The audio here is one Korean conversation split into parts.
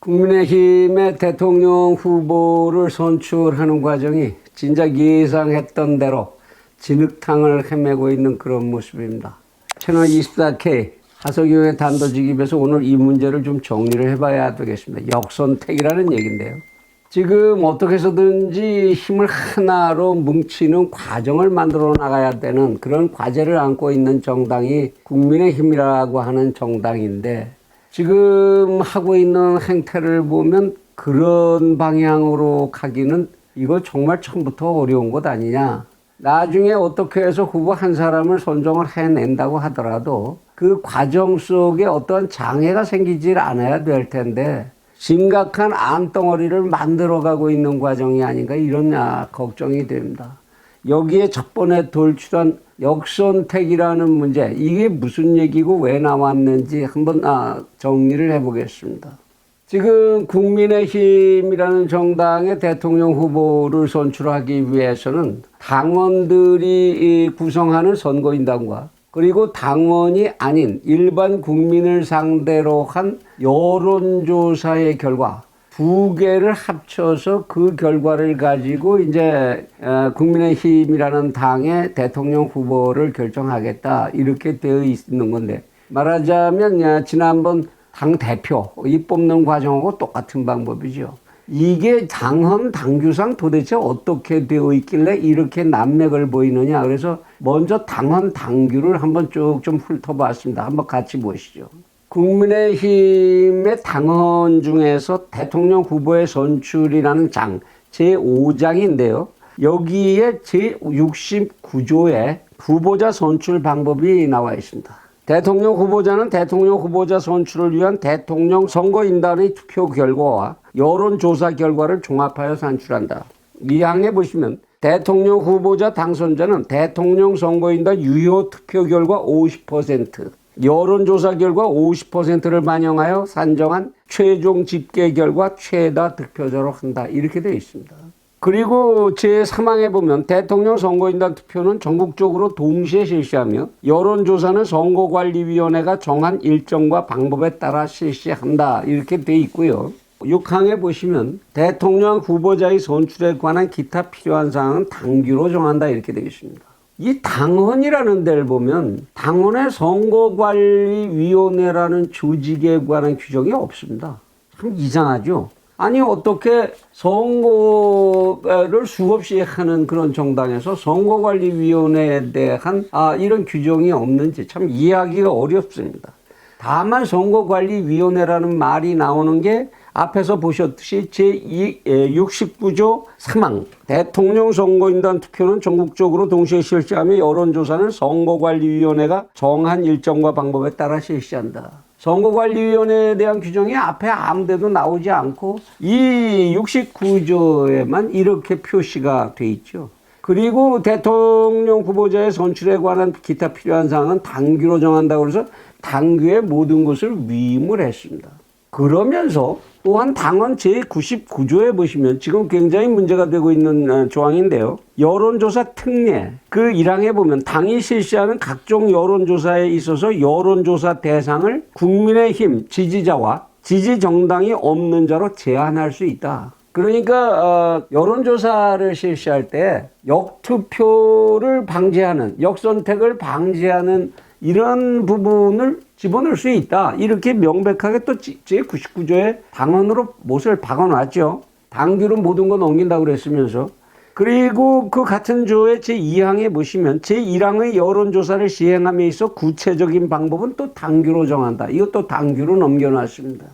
국민의힘의 대통령 후보를 선출하는 과정이 진작 예상했던 대로 진흙탕을 헤매고 있는 그런 모습입니다. 채널 24K 하석영의 단도직입에서 오늘 이 문제를 좀 정리를 해봐야 되겠습니다. 역선택이라는 얘기인데요. 지금 어떻게 해서든지 힘을 하나로 뭉치는 과정을 만들어 나가야 되는 그런 과제를 안고 있는 정당이 국민의힘이라고 하는 정당인데, 지금 하고 있는 행태를 보면 그런 방향으로 가기는 이거 정말 처음부터 어려운 것 아니냐. 나중에 어떻게 해서 후보 한 사람을 선정을 해낸다고 하더라도 그 과정 속에 어떤 장애가 생기질 않아야 될 텐데 심각한 암덩어리를 만들어가고 있는 과정이 아닌가 이런 걱정이 됩니다. 여기에 첫 번에 돌출한 역선택이라는 문제, 이게 무슨 얘기고 왜 나왔는지 한번 정리를 해보겠습니다. 지금 국민의힘이라는 정당의 대통령 후보를 선출하기 위해서는 당원들이 구성하는 선거인단과 그리고 당원이 아닌 일반 국민을 상대로 한 여론조사의 결과 두 개를 합쳐서 그 결과를 가지고 이제 국민의힘이라는 당의 대통령 후보를 결정하겠다 이렇게 되어 있는 건데, 말하자면 지난번 당 대표 이 뽑는 과정하고 똑같은 방법이죠. 이게 당헌 당규상 도대체 어떻게 되어 있길래 이렇게 난맥을 보이느냐. 그래서 먼저 당헌 당규를 한번 쭉 좀 훑어봤습니다. 한번 같이 보시죠. 국민의힘의 당헌 중에서 대통령 후보의 선출이라는 장 제5장인데요. 여기에 제69조에 후보자 선출 방법이 나와 있습니다. 대통령 후보자는 대통령 후보자 선출을 위한 대통령 선거인단의 투표 결과와 여론조사 결과를 종합하여 산출한다. 이 항에 보시면 대통령 후보자 당선자는 대통령 선거인단 유효 투표 결과 50%, 여론조사 결과 50%를 반영하여 산정한 최종 집계 결과 최다 득표자로 한다. 이렇게 되어 있습니다. 그리고 제3항에 보면 대통령 선거인단 투표는 전국적으로 동시에 실시하며 여론조사는 선거관리위원회가 정한 일정과 방법에 따라 실시한다. 이렇게 되어 있고요. 6항에 보시면 대통령 후보자의 선출에 관한 기타 필요한 사항은 당규로 정한다. 이렇게 되어 있습니다. 이 당헌이라는 데를 보면 당헌의 선거관리위원회라는 조직에 관한 규정이 없습니다. 참 이상하죠. 아니 어떻게 선거를 수없이 하는 그런 정당에서 선거관리위원회에 대한 이런 규정이 없는지 참 이해하기가 어렵습니다. 다만 선거관리위원회라는 말이 나오는 게 앞에서 보셨듯이 제69조 3항 대통령 선거인단 투표는 전국적으로 동시에 실시하며 여론조사는 선거관리위원회가 정한 일정과 방법에 따라 실시한다. 선거관리위원회에 대한 규정이 앞에 아무 데도 나오지 않고 이 69조에만 이렇게 표시가 돼 있죠. 그리고 대통령 후보자의 선출에 관한 기타 필요한 사항은 당규로 정한다고 해서 당규의 모든 것을 위임을 했습니다. 그러면서 또한 당헌 제99조에 보시면 지금 굉장히 문제가 되고 있는 조항인데요. 여론조사 특례 그 1항에 보면 당이 실시하는 각종 여론조사에 있어서 여론조사 대상을 국민의힘 지지자와 지지정당이 없는 자로 제한할 수 있다. 그러니까 여론조사를 실시할 때 역투표를 방지하는, 역선택을 방지하는 이런 부분을 집어넣을 수 있다. 이렇게 명백하게 또 제99조에 당헌으로 못을 박아놨죠. 당규로 모든 거 넘긴다고 그랬으면서. 그리고 그 같은 조의 제2항에 보시면 제1항의 여론조사를 시행함에 있어 구체적인 방법은 또 당규로 정한다. 이것도 당규로 넘겨놨습니다.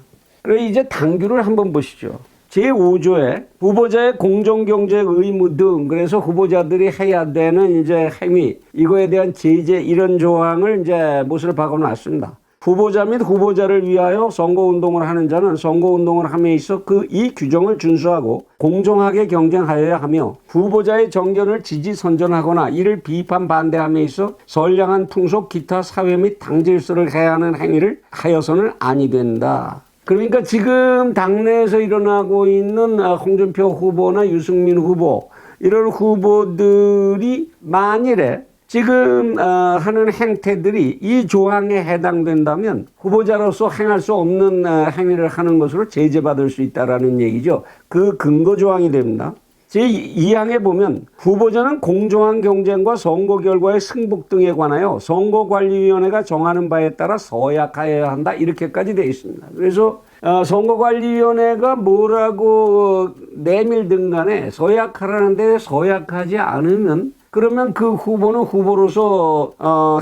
그럼 이제 당규를 한번 보시죠. 제5조에 후보자의 공정경제 의무 등, 그래서 후보자들이 해야 되는 이제 행위, 이거에 대한 제재, 이런 조항을 이제 못을 박아놨습니다. 후보자 및 후보자를 위하여 선거운동을 하는 자는 선거운동을 함에 있어 이 규정을 준수하고 공정하게 경쟁하여야 하며 후보자의 정견을 지지 선전하거나 이를 비판 반대함에 있어 선량한 풍속 기타 사회 및 당질서를 해하는 행위를 하여서는 아니 된다. 그러니까 지금 당내에서 일어나고 있는 홍준표 후보나 유승민 후보 이런 후보들이 만일에 지금 하는 행태들이 이 조항에 해당된다면 후보자로서 행할 수 없는 행위를 하는 것으로 제재받을 수 있다라는 얘기죠. 그 근거 조항이 됩니다. 제2항에 보면 후보자는 공정한 경쟁과 선거 결과의 승복 등에 관하여 선거관리위원회가 정하는 바에 따라 서약하여야 한다. 이렇게까지 되어 있습니다. 그래서 선거관리위원회가 뭐라고 내밀든 간에 서약하라는데 서약하지 않으면 그러면 그 후보는 후보로서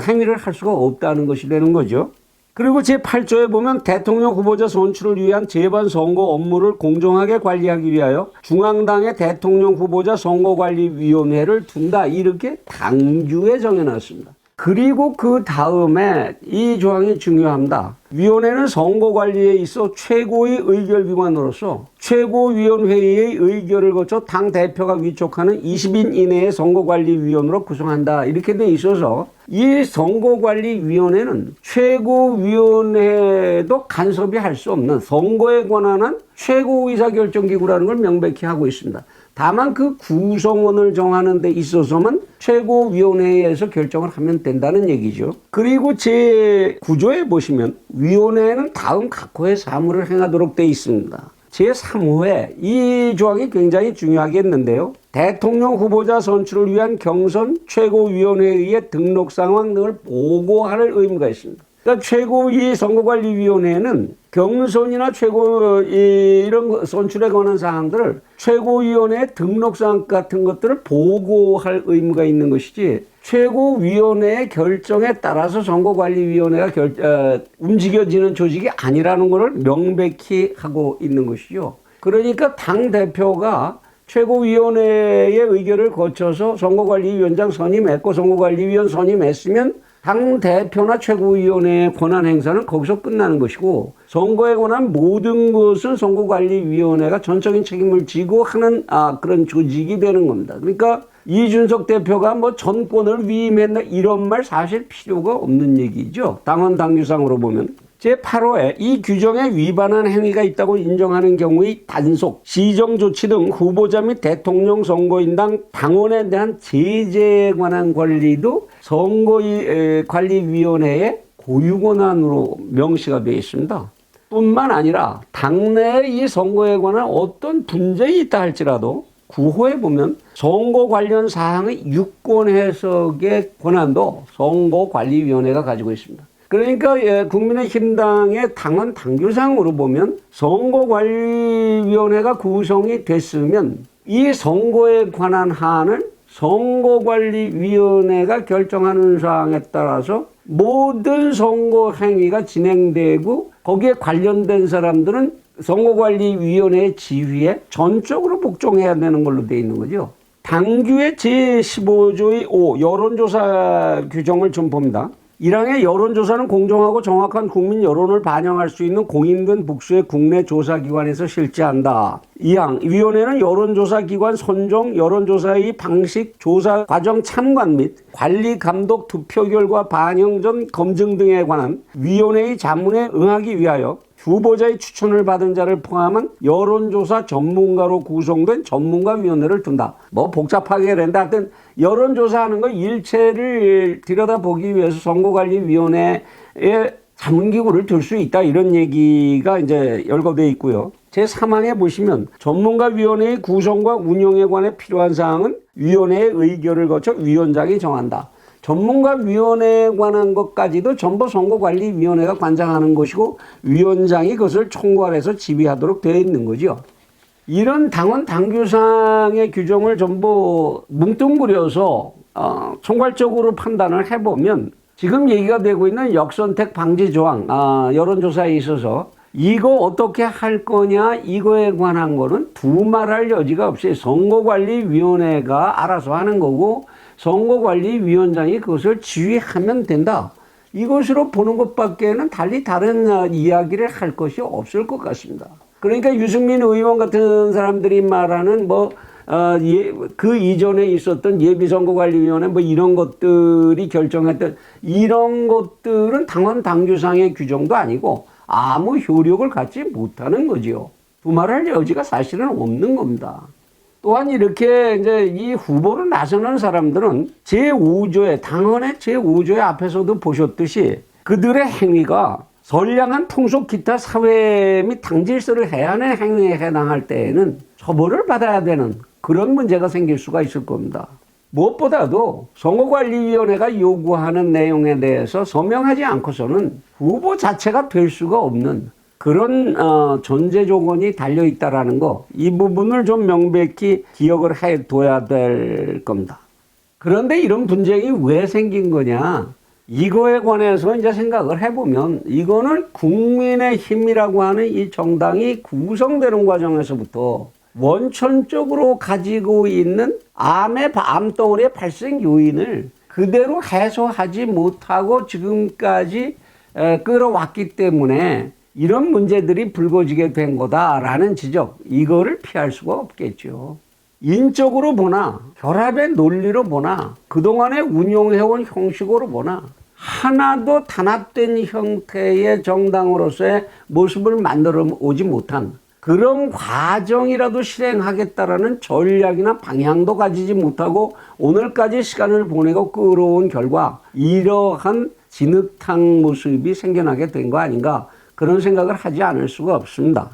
행위를 할 수가 없다는 것이 되는 거죠. 그리고 제8조에 보면 대통령 후보자 선출을 위한 재반 선거 업무를 공정하게 관리하기 위하여 중앙당의 대통령 후보자 선거관리위원회를 둔다. 이렇게 당규에 정해놨습니다. 그리고 그 다음에 이 조항이 중요합니다. 위원회는 선거관리에 있어 최고의 의결기관으로서 최고위원회의의 의결을 거쳐 당대표가 위촉하는 20인 이내의 선거관리위원으로 구성한다. 이렇게 돼 있어서 이 선거관리위원회는 최고위원회도 간섭이 할 수 없는 선거에 관한 최고 의사결정기구라는 걸 명백히 하고 있습니다. 다만 그 구성원을 정하는 데 있어서만 최고위원회에서 결정을 하면 된다는 얘기죠. 그리고 제9조에 보시면 위원회는 다음 각호의 사무를 행하도록 되어 있습니다. 제3호에 이 조항이 굉장히 중요하겠는데요. 대통령 후보자 선출을 위한 경선 최고위원회의 등록 상황 등을 보고할 의무가 있습니다. 그러니까 최고위 선거관리위원회는 경선이나 이런 선출에 관한 사항들을 최고위원회 등록사항 같은 것들을 보고할 의무가 있는 것이지 최고위원회의 결정에 따라서 선거관리위원회가 움직여지는 조직이 아니라는 것을 명백히 하고 있는 것이죠. 그러니까 당대표가 최고위원회의 의결을 거쳐서 선거관리위원장 선임했고 선거관리위원 선임했으면 당대표나 최고위원회의 권한 행사는 거기서 끝나는 것이고 선거에 관한 모든 것은 선거관리위원회가 전적인 책임을 지고 하는 그런 조직이 되는 겁니다. 그러니까 이준석 대표가 뭐 전권을 위임했나 이런 말 사실 필요가 없는 얘기죠. 당헌 당규상으로 보면. 제8호에 이 규정에 위반한 행위가 있다고 인정하는 경우의 단속, 시정조치 등 후보자 및 대통령 선거인당 당원에 대한 제재에 관한 관리도 선거관리위원회의 고유권한으로 명시가 되어 있습니다. 뿐만 아니라 당내에 이 선거에 관한 어떤 분쟁이 있다 할지라도 9호에 보면 선거 관련 사항의 유권 해석의 권한도 선거관리위원회가 가지고 있습니다. 그러니까 국민의힘당의 당헌 당규상으로 보면 선거관리위원회가 구성이 됐으면 이 선거에 관한 한을 선거관리위원회가 결정하는 사항에 따라서 모든 선거 행위가 진행되고 거기에 관련된 사람들은 선거관리위원회의 지휘에 전적으로 복종해야 되는 걸로 되어 있는 거죠. 당규의 제15조의 5 여론조사 규정을 좀 봅니다. 1항의 여론조사는 공정하고 정확한 국민 여론을 반영할 수 있는 공인된 복수의 국내 조사기관에서 실시한다. 2항 위원회는 여론조사기관 선정, 여론조사의 방식, 조사 과정 참관 및 관리 감독 투표 결과 반영 전 검증 등에 관한 위원회의 자문에 응하기 위하여 후보자의 추천을 받은 자를 포함한 여론조사 전문가로 구성된 전문가위원회를 둔다. 뭐 복잡하게 된다. 하여튼 여론조사하는 거 일체를 들여다보기 위해서 선거관리위원회에 자문기구를 둘 수 있다. 이런 얘기가 이제 열거되어 있고요. 제3항에 보시면 전문가위원회의 구성과 운영에 관해 필요한 사항은 위원회의 의결을 거쳐 위원장이 정한다. 전문가위원회에 관한 것까지도 전부 선거관리위원회가 관장하는 것이고 위원장이 그것을 총괄해서 지휘하도록 되어 있는 거죠. 이런 당헌 당규상의 규정을 전부 뭉뚱그려서 총괄적으로 판단을 해보면 지금 얘기가 되고 있는 역선택 방지 조항, 여론조사에 있어서 이거 어떻게 할 거냐 이거에 관한 거는 두말할 여지가 없이 선거관리위원회가 알아서 하는 거고 선거관리위원장이 그것을 지휘하면 된다. 이것으로 보는 것밖에는 달리 다른 이야기를 할 것이 없을 것 같습니다. 그러니까 유승민 의원 같은 사람들이 말하는 그 이전에 있었던 예비선거관리위원회 이런 것들이 결정했던 이런 것들은 당헌 당규상의 규정도 아니고 아무 효력을 갖지 못하는 거지요. 두말할 여지가 사실은 없는 겁니다. 또한 이렇게 이제 이 후보로 나서는 사람들은 제5조의 당헌의 제5조의 앞에서도 보셨듯이 그들의 행위가 선량한 풍속 기타 사회 및 당질서를 해하는 행위에 해당할 때에는 처벌을 받아야 되는 그런 문제가 생길 수가 있을 겁니다. 무엇보다도 선거관리위원회가 요구하는 내용에 대해서 서명하지 않고서는 후보 자체가 될 수가 없는 그런 존재 조건이 달려있다라는 거, 이 부분을 좀 명백히 기억을 해둬야 될 겁니다. 그런데 이런 분쟁이 왜 생긴 거냐, 이거에 관해서 이제 생각을 해보면 이거는 국민의힘이라고 하는 이 정당이 구성되는 과정에서부터 원천적으로 가지고 있는 암덩어리의 발생 요인을 그대로 해소하지 못하고 지금까지 끌어왔기 때문에 이런 문제들이 불거지게 된 거다라는 지적, 이거를 피할 수가 없겠죠. 인적으로 보나 결합의 논리로 보나 그동안에 운용해온 형식으로 보나 하나도 단합된 형태의 정당으로서의 모습을 만들어 오지 못한 그런 과정이라도 실행하겠다라는 전략이나 방향도 가지지 못하고 오늘까지 시간을 보내고 끌어온 결과 이러한 진흙탕 모습이 생겨나게 된 거 아닌가, 그런 생각을 하지 않을 수가 없습니다.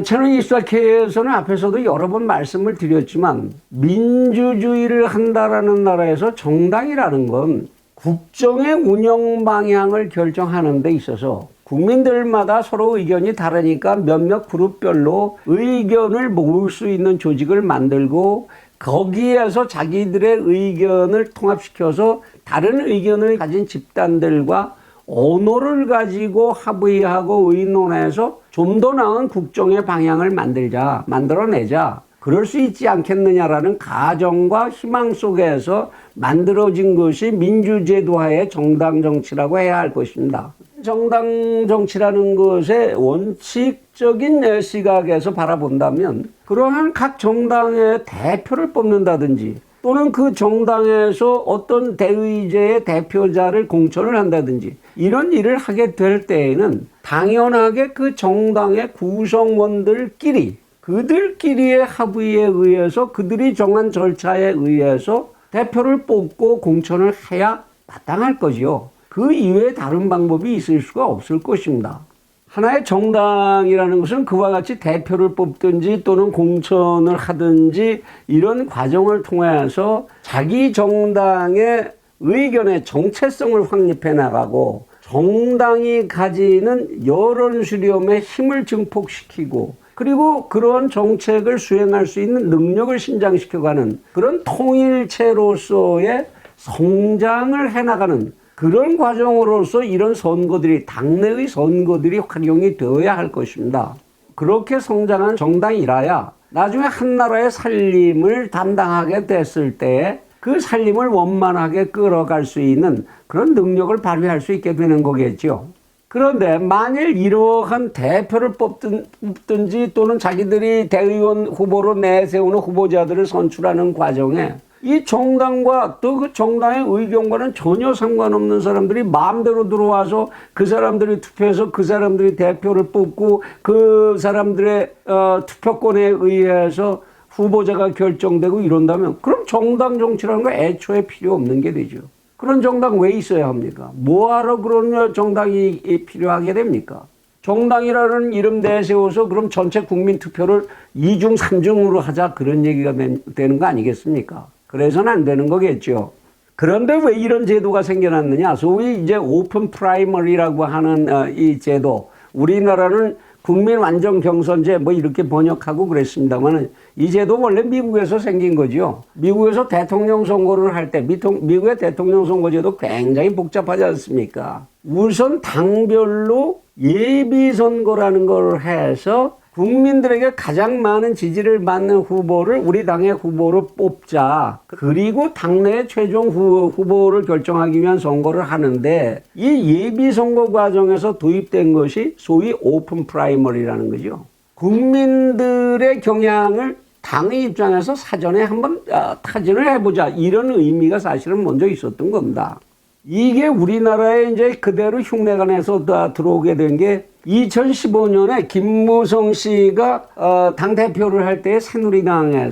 채널 이스라엘에서는 앞에서도 여러 번 말씀을 드렸지만 민주주의를 한다라는 나라에서 정당이라는 건 국정의 운영 방향을 결정하는 데 있어서 국민들마다 서로 의견이 다르니까 몇몇 그룹별로 의견을 모을 수 있는 조직을 만들고 거기에서 자기들의 의견을 통합시켜서 다른 의견을 가진 집단들과 언어를 가지고 합의하고 의논해서 좀 더 나은 국정의 방향을 만들어내자. 그럴 수 있지 않겠느냐라는 가정과 희망 속에서 만들어진 것이 민주제도화의 정당 정치라고 해야 할 것입니다. 정당 정치라는 것의 원칙적인 시각에서 바라본다면 그러한 각 정당의 대표를 뽑는다든지 또는 그 정당에서 어떤 대의제의 대표자를 공천을 한다든지 이런 일을 하게 될 때에는 당연하게 그 정당의 구성원들끼리 그들끼리의 합의에 의해서 그들이 정한 절차에 의해서 대표를 뽑고 공천을 해야 마땅할 거지요. 그 이외에 다른 방법이 있을 수가 없을 것입니다. 하나의 정당이라는 것은 그와 같이 대표를 뽑든지 또는 공천을 하든지 이런 과정을 통해서 자기 정당의 의견의 정체성을 확립해 나가고 정당이 가지는 여론 수렴의 힘을 증폭시키고 그리고 그런 정책을 수행할 수 있는 능력을 신장시켜가는 그런 통일체로서의 성장을 해나가는 그런 과정으로서 이런 선거들이, 당내의 선거들이 활용이 되어야 할 것입니다. 그렇게 성장한 정당이라야 나중에 한 나라의 살림을 담당하게 됐을 때 그 살림을 원만하게 끌어갈 수 있는 그런 능력을 발휘할 수 있게 되는 거겠죠. 그런데 만일 이러한 대표를 뽑든지 또는 자기들이 대의원 후보로 내세우는 후보자들을 선출하는 과정에 이 정당과 또 그 정당의 의견과는 전혀 상관없는 사람들이 마음대로 들어와서 그 사람들이 투표해서 그 사람들이 대표를 뽑고 그 사람들의 투표권에 의해서 후보자가 결정되고 이런다면 그럼 정당 정치라는 거 애초에 필요 없는 게 되죠. 그런 정당 왜 있어야 합니까? 뭐하러 그런 정당이 필요하게 됩니까? 정당이라는 이름 내세워서 그럼 전체 국민 투표를 2중, 3중으로 하자 그런 얘기가 되는 거 아니겠습니까? 그래서는 안 되는 거겠죠. 그런데 왜 이런 제도가 생겨났느냐? 소위 이제 오픈 프라이머리라고 하는 이 제도. 우리나라는 국민 완전 경선제 뭐 이렇게 번역하고 그랬습니다만 이 제도 원래 미국에서 생긴 거죠. 미국에서 대통령 선거를 할 때 미국의 대통령 선거제도 굉장히 복잡하지 않습니까? 우선 당별로 예비 선거라는 걸 해서 국민들에게 가장 많은 지지를 받는 후보를 우리 당의 후보로 뽑자. 그리고 당내의 최종 후보를 결정하기 위한 선거를 하는데 이 예비 선거 과정에서 도입된 것이 소위 오픈 프라이머리라는 거죠. 국민들의 경향을 당의 입장에서 사전에 한번 타진을 해보자. 이런 의미가 사실은 먼저 있었던 겁니다. 이게 우리나라에 이제 그대로 흉내가 내서 다 들어오게 된 게 2015년에 김무성 씨가 당대표를 할 때 새누리당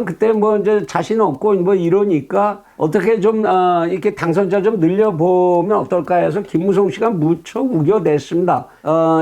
그때 뭐 이제 자신 없고 뭐 이러니까 어떻게 좀 이렇게 당선자 좀 늘려보면 어떨까 해서 김무성 씨가 무척 우겨댔습니다.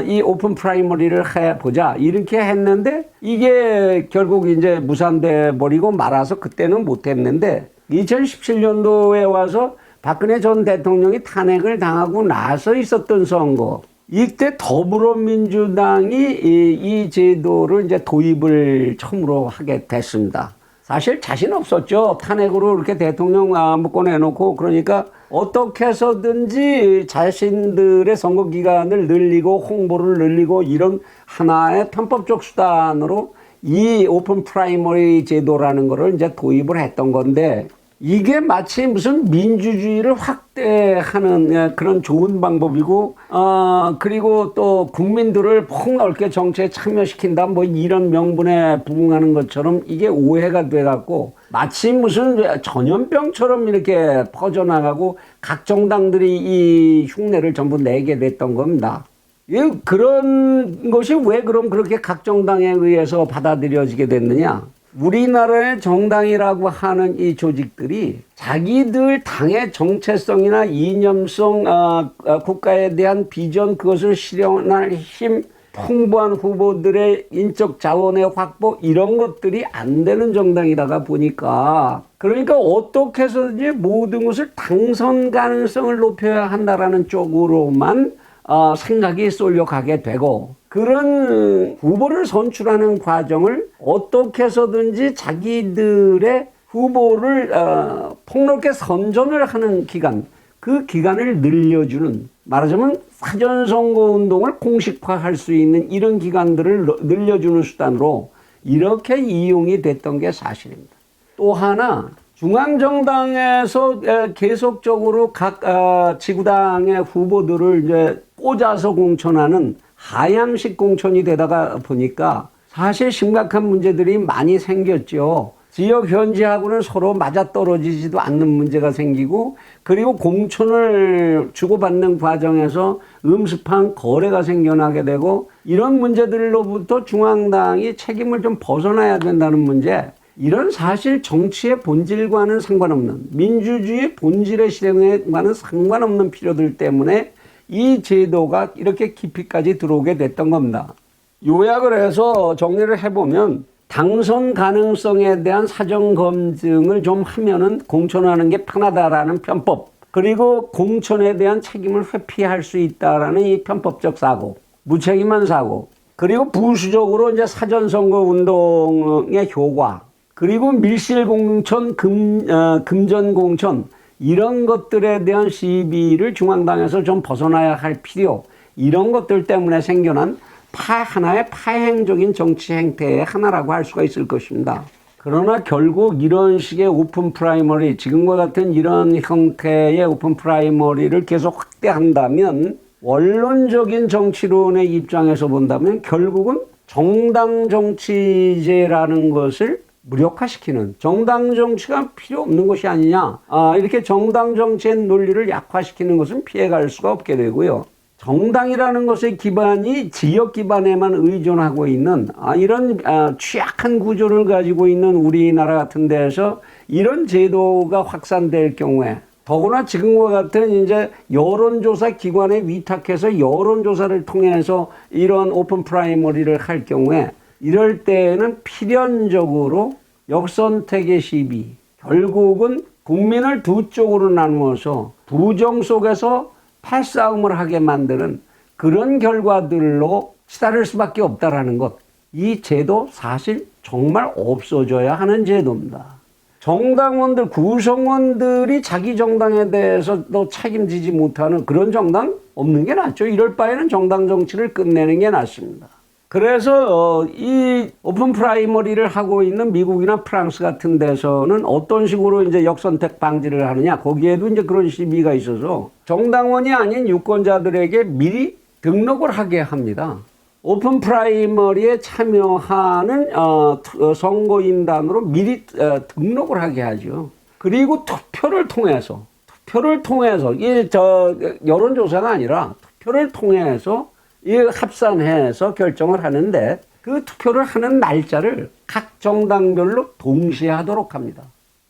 이 오픈 프라이머리를 해보자 이렇게 했는데 이게 결국 이제 무산돼 버리고 말아서 그때는 못했는데 2017년도에 와서 박근혜 전 대통령이 탄핵을 당하고 나서 있었던 선거. 이때 더불어민주당이 이 제도를 이제 도입을 처음으로 하게 됐습니다. 사실 자신 없었죠. 탄핵으로 이렇게 대통령 묶어내놓고 그러니까 어떻게 해서든지 자신들의 선거 기간을 늘리고 홍보를 늘리고 이런 하나의 편법적 수단으로 이 오픈 프라이머리 제도라는 거를 이제 도입을 했던 건데 이게 마치 무슨 민주주의를 확대하는 그런 좋은 방법이고, 그리고 또 국민들을 폭넓게 정치에 참여시킨다, 뭐 이런 명분에 부응하는 것처럼 이게 오해가 돼갖고, 마치 무슨 전염병처럼 이렇게 퍼져나가고 각 정당들이 이 흉내를 전부 내게 됐던 겁니다. 그런 것이 왜 그럼 그렇게 각 정당에 의해서 받아들여지게 됐느냐? 우리나라의 정당이라고 하는 이 조직들이 자기들 당의 정체성이나 이념성, 국가에 대한 비전 그것을 실현할 힘, 풍부한 후보들의 인적 자원의 확보 이런 것들이 안 되는 정당이다가 보니까 그러니까 어떻게 해서든지 모든 것을 당선 가능성을 높여야 한다라는 쪽으로만 생각이 쏠려가게 되고 그런 후보를 선출하는 과정을 어떻게 해서든지 자기들의 후보를 폭넓게 선전을 하는 기간, 그 기간을 늘려주는 말하자면 사전선거운동을 공식화할 수 있는 이런 기간들을 늘려주는 수단으로 이렇게 이용이 됐던 게 사실입니다. 또 하나 중앙정당에서 계속적으로 각 지구당의 후보들을 이제 꽂아서 공천하는 하향식 공천이 되다가 보니까 사실 심각한 문제들이 많이 생겼죠. 지역 현지하고는 서로 맞아떨어지지도 않는 문제가 생기고 그리고 공천을 주고받는 과정에서 음습한 거래가 생겨나게 되고 이런 문제들로부터 중앙당이 책임을 좀 벗어나야 된다는 문제 이런 사실 정치의 본질과는 상관없는 민주주의의 본질의 실행과는 상관없는 필요들 때문에 이 제도가 이렇게 깊이까지 들어오게 됐던 겁니다. 요약을 해서 정리를 해보면 당선 가능성에 대한 사전 검증을 좀 하면은 공천하는 게 편하다라는 편법 그리고 공천에 대한 책임을 회피할 수 있다라는 이 편법적 사고 무책임한 사고 그리고 부수적으로 이제 사전선거 운동의 효과 그리고 밀실 공천 금전 공천 이런 것들에 대한 시비를 중앙당에서 좀 벗어나야 할 필요 이런 것들 때문에 생겨난 하나의 파행적인 정치 행태의 하나라고 할 수가 있을 것입니다. 그러나 결국 이런 식의 오픈 프라이머리 지금과 같은 이런 형태의 오픈 프라이머리를 계속 확대한다면 원론적인 정치론의 입장에서 본다면 결국은 정당 정치제라는 것을 무력화시키는 정당 정치가 필요 없는 것이 아니냐 이렇게 정당 정치의 논리를 약화시키는 것은 피해갈 수가 없게 되고요. 정당이라는 것의 기반이 지역 기반에만 의존하고 있는 이런 취약한 구조를 가지고 있는 우리나라 같은 데에서 이런 제도가 확산될 경우에 더구나 지금과 같은 이제 여론조사 기관에 위탁해서 여론조사를 통해서 이런 오픈 프라이머리를 할 경우에 이럴 때에는 필연적으로 역선택의 시비, 결국은 국민을 두 쪽으로 나누어서 부정 속에서 팔싸움을 하게 만드는 그런 결과들로 치달을 수밖에 없다라는 것. 이 제도 사실 정말 없어져야 하는 제도입니다. 정당원들, 구성원들이 자기 정당에 대해서도 책임지지 못하는 그런 정당 없는 게 낫죠. 이럴 바에는 정당 정치를 끝내는 게 낫습니다. 그래서 이 오픈 프라이머리를 하고 있는 미국이나 프랑스 같은 데서는 어떤 식으로 이제 역선택 방지를 하느냐 거기에도 이제 그런 시비가 있어서 정당원이 아닌 유권자들에게 미리 등록을 하게 합니다. 오픈 프라이머리에 참여하는 선거인단으로 미리 등록을 하게 하죠. 그리고 투표를 통해서 투표를 통해서 여론조사가 아니라 투표를 통해서 합산해서 결정을 하는데 그 투표를 하는 날짜를 각 정당별로 동시에 하도록 합니다.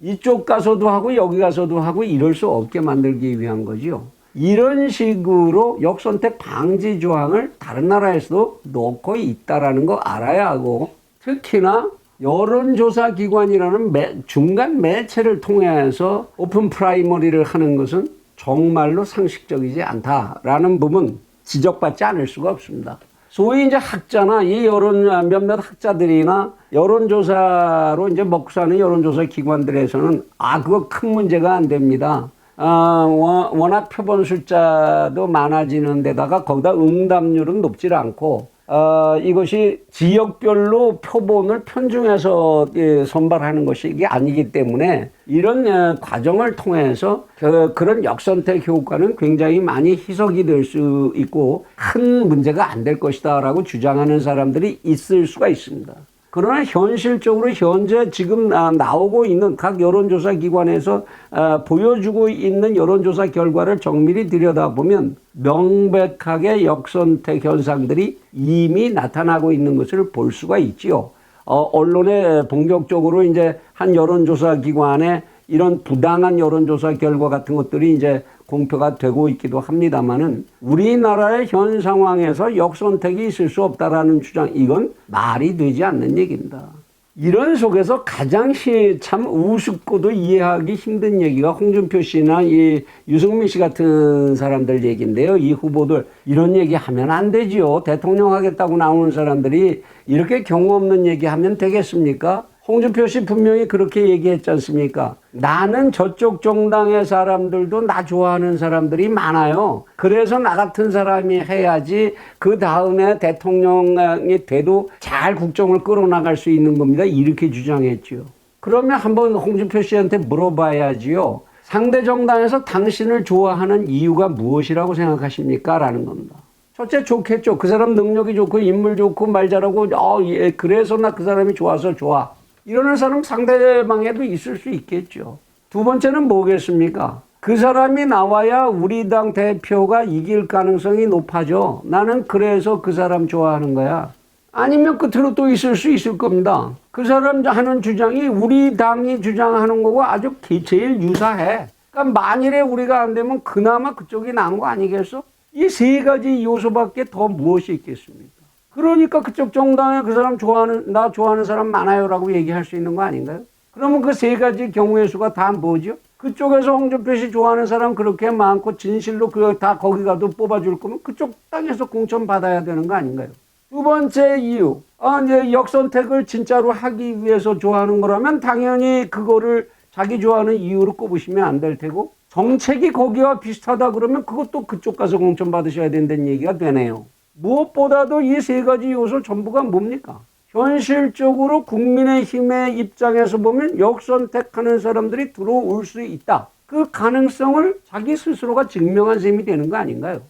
이쪽 가서도 하고 여기 가서도 하고 이럴 수 없게 만들기 위한 거지요. 이런 식으로 역선택 방지 조항을 다른 나라에서도 넣고 있다라는 거 알아야 하고, 특히나 여론조사 기관이라는 중간 매체를 통해서 오픈 프라이머리를 하는 것은 정말로 상식적이지 않다라는 부분 지적받지 않을 수가 없습니다. 소위 이제 학자나 이 몇몇 학자들이나 여론조사로 이제 먹고 사는 여론조사 기관들에서는 그거 큰 문제가 안 됩니다. 워낙 표본 숫자도 많아지는 데다가 거기다 응답률은 높지 않고, 이것이 지역별로 표본을 편중해서 선발하는 것이 이게 아니기 때문에 이런 과정을 통해서 그런 역선택 효과는 굉장히 많이 희석이 될 수 있고 큰 문제가 안 될 것이다 라고 주장하는 사람들이 있을 수가 있습니다. 그러나 현실적으로 현재 지금 나오고 있는 각 여론조사 기관에서 보여주고 있는 여론조사 결과를 정밀히 들여다보면 명백하게 역선택 현상들이 이미 나타나고 있는 것을 볼 수가 있지요. 언론에 본격적으로 이제 한 여론조사 기관에 이런 부당한 여론조사 결과 같은 것들이 이제 공표가 되고 있기도 합니다만은 우리나라의 현 상황에서 역선택이 있을 수 없다라는 주장, 이건 말이 되지 않는 얘기입니다. 이런 속에서 가장 참 우습고도 이해하기 힘든 얘기가 홍준표 씨나 이 유승민 씨 같은 사람들 얘기인데요. 이 후보들 이런 얘기 하면 안 되지요. 대통령 하겠다고 나오는 사람들이 이렇게 경우 없는 얘기 하면 되겠습니까? 홍준표 씨 분명히 그렇게 얘기했지 않습니까? 나는 저쪽 정당의 사람들도 나 좋아하는 사람들이 많아요. 그래서 나 같은 사람이 해야지 그 다음에 대통령이 돼도 잘 국정을 끌어나갈 수 있는 겁니다. 이렇게 주장했지요. 그러면 한번 홍준표 씨한테 물어봐야지요. 상대 정당에서 당신을 좋아하는 이유가 무엇이라고 생각하십니까? 라는 겁니다. 첫째, 좋겠죠. 그 사람 능력이 좋고 인물 좋고 말 잘하고 그래서 나 그 사람이 좋아서 좋아. 이러는 사람 상대방에도 있을 수 있겠죠. 두 번째는 뭐겠습니까? 그 사람이 나와야 우리 당 대표가 이길 가능성이 높아져. 나는 그래서 그 사람 좋아하는 거야. 아니면 끝으로 또 있을 수 있을 겁니다. 그 사람 하는 주장이 우리 당이 주장하는 거고 아주 제일 유사해. 그러니까 만일에 우리가 안 되면 그나마 그쪽이 나은 거 아니겠어? 이 세 가지 요소밖에 더 무엇이 있겠습니까? 그러니까 그쪽 정당에 그 사람 나 좋아하는 사람 많아요라고 얘기할 수 있는 거 아닌가요? 그러면 그 세 가지 경우의 수가 다 뭐죠? 그쪽에서 홍준표 씨 좋아하는 사람 그렇게 많고 진실로 다 거기 가도 뽑아줄 거면 그쪽 땅에서 공천 받아야 되는 거 아닌가요? 두 번째 이유, 이제 역선택을 진짜로 하기 위해서 좋아하는 거라면 당연히 그거를 자기 좋아하는 이유로 꼽으시면 안 될 테고, 정책이 거기와 비슷하다 그러면 그것도 그쪽 가서 공천 받으셔야 된다는 얘기가 되네요. 무엇보다도 이 세 가지 요소 전부가 뭡니까? 현실적으로 국민의힘의 입장에서 보면 역선택하는 사람들이 들어올 수 있다. 그 가능성을 자기 스스로가 증명한 셈이 되는 거 아닌가요?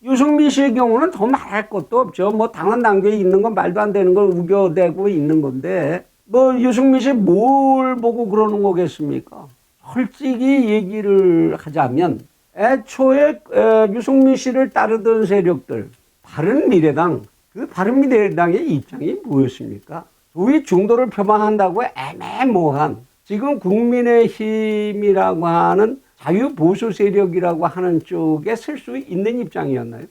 유승민 씨의 경우는 더 말할 것도 없죠. 뭐 당헌 당규에 있는 건 말도 안 되는 걸 우겨대고 있는 건데 뭐 유승민 씨 뭘 보고 그러는 거겠습니까? 솔직히 얘기를 하자면 애초에 유승민 씨를 따르던 세력들, 바른미래당, 그 바른미래당의 입장이 뭐였습니까? 소위 중도를 표방한다고 애매모호한, 지금 국민의힘이라고 하는 자유보수 세력이라고 하는 쪽에 쓸 수 있는 입장이었나요?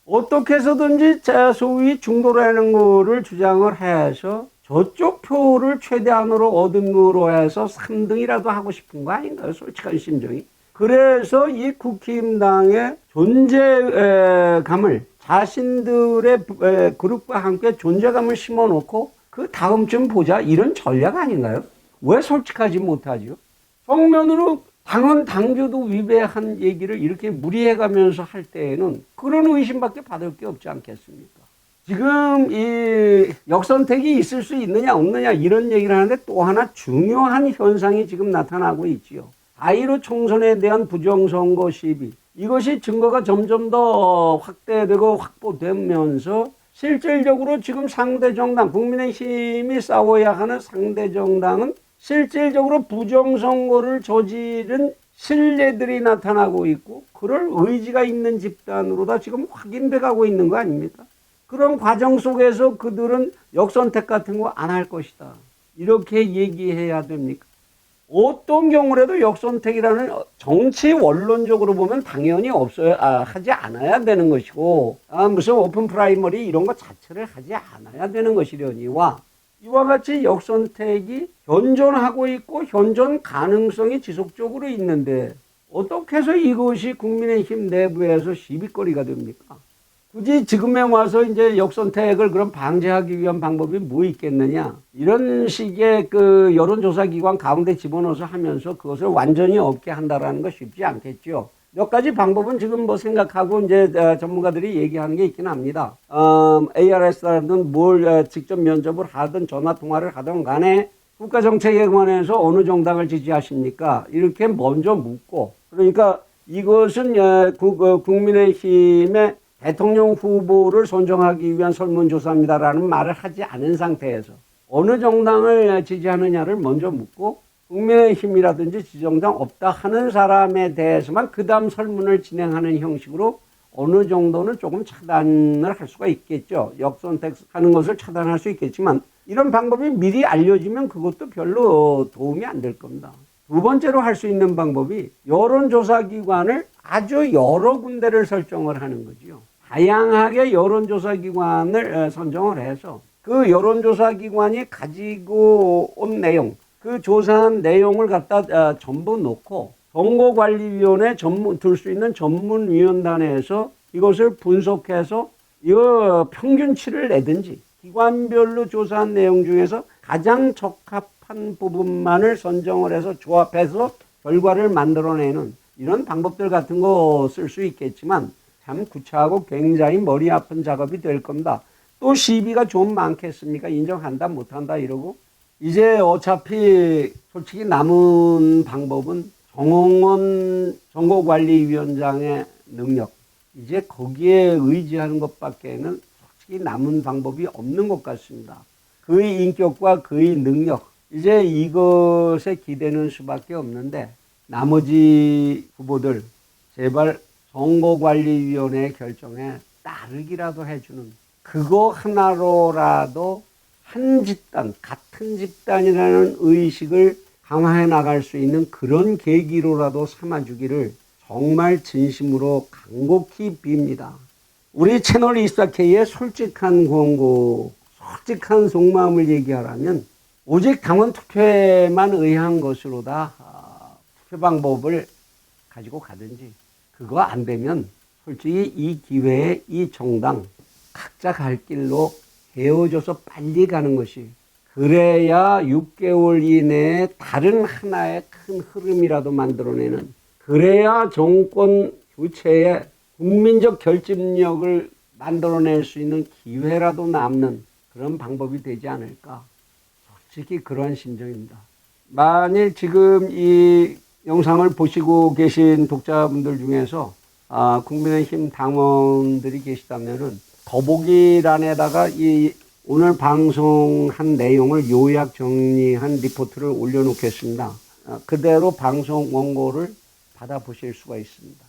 어떻게 해서든지 소위 중도라는 거를 주장을 해서 저쪽 표를 최대한으로 얻음으로 해서 3등이라도 하고 싶은 거 아닌가요? 솔직한 심정이. 그래서 이 국힘당의 존재감을 자신들의 그룹과 함께 존재감을 심어놓고 그 다음쯤 보자, 이런 전략 아닌가요? 왜 솔직하지 못하죠? 정면으로 당헌 당규도 위배한 얘기를 이렇게 무리해가면서 할 때에는 그런 의심밖에 받을 게 없지 않겠습니까? 지금 이 역선택이 있을 수 있느냐 없느냐 이런 얘기를 하는데 또 하나 중요한 현상이 지금 나타나고 있지요. 4.15 총선에 대한 부정선거 시비, 이것이 증거가 점점 더 확대되고 확보되면서 실질적으로 지금 상대 정당, 국민의힘이 싸워야 하는 상대 정당은 실질적으로 부정선거를 저지른 신뢰들이 나타나고 있고 그럴 의지가 있는 집단으로다 지금 확인돼 가고 있는 거 아닙니까? 그런 과정 속에서 그들은 역선택 같은 거 안 할 것이다. 이렇게 얘기해야 됩니까? 어떤 경우라도 역선택이라는 정치 원론적으로 보면 당연히 하지 않아야 되는 것이고, 무슨 오픈 프라이머리 이런 것 자체를 하지 않아야 되는 것이려니와, 이와 같이 역선택이 현존하고 있고 현존 가능성이 지속적으로 있는데 어떻게 해서 이것이 국민의힘 내부에서 시비거리가 됩니까? 굳이 지금에 와서 이제 역선택을 그럼 방지하기 위한 방법이 뭐 있겠느냐? 이런 식의 그 여론조사기관 가운데 집어넣어서 하면서 그것을 완전히 없게 한다라는 거 쉽지 않겠죠. 몇 가지 방법은 지금 뭐 생각하고 이제 전문가들이 얘기하는 게 있긴 합니다. ARS라든 뭘 직접 면접을 하든 전화 통화를 하든 간에 국가정책에 관해서 어느 정당을 지지하십니까? 이렇게 먼저 묻고, 그러니까 이것은 국민의힘의 대통령 후보를 선정하기 위한 설문조사입니다라는 말을 하지 않은 상태에서 어느 정당을 지지하느냐를 먼저 묻고 국민의힘이라든지 지정당 없다 하는 사람에 대해서만 그 다음 설문을 진행하는 형식으로 어느 정도는 조금 차단을 할 수가 있겠죠. 역선택하는 것을 차단할 수 있겠지만 이런 방법이 미리 알려지면 그것도 별로 도움이 안 될 겁니다. 두 번째로 할 수 있는 방법이 여론조사기관을 아주 여러 군데를 설정을 하는 거죠. 다양하게 여론조사기관을 선정을 해서 그 여론조사기관이 가지고 온 내용, 그 조사한 내용을 갖다 전부 놓고 선거관리위원회 둘 수 있는 전문위원단에서 이것을 분석해서 이거 평균치를 내든지 기관별로 조사한 내용 중에서 가장 적합한 부분만을 선정을 해서 조합해서 결과를 만들어내는 이런 방법들 같은 거 쓸 수 있겠지만 참 구차하고 굉장히 머리 아픈 작업이 될 겁니다. 또 시비가 좀 많겠습니까? 인정한다 못한다 이러고 이제 어차피 솔직히 남은 방법은 정홍원 선거관리위원장의 능력 이제 거기에 의지하는 것밖에는 솔직히 남은 방법이 없는 것 같습니다. 그의 인격과 그의 능력 이제 이것에 기대는 수밖에 없는데 나머지 후보들 제발 선거관리위원회 결정에 따르기라도 해주는 그거 하나로라도 한 집단, 같은 집단이라는 의식을 강화해 나갈 수 있는 그런 계기로라도 삼아주기를 정말 진심으로 간곡히 빕니다. 우리 채널 24K의 솔직한 권고, 솔직한 속마음을 얘기하라면 오직 당원 투표에만 의한 것으로다 투표 방법을 가지고 가든지 그거 안 되면 솔직히 이 기회에 이 정당 각자 갈 길로 헤어져서 빨리 가는 것이 그래야 6개월 이내에 다른 하나의 큰 흐름이라도 만들어내는 그래야 정권 교체에 국민적 결집력을 만들어낼 수 있는 기회라도 남는 그런 방법이 되지 않을까 솔직히 그런 심정입니다. 만일 지금 이 영상을 보시고 계신 독자분들 중에서 국민의힘 당원들이 계시다면은 더보기란에다가 이 오늘 방송한 내용을 요약 정리한 리포트를 올려놓겠습니다. 그대로 방송 원고를 받아보실 수가 있습니다.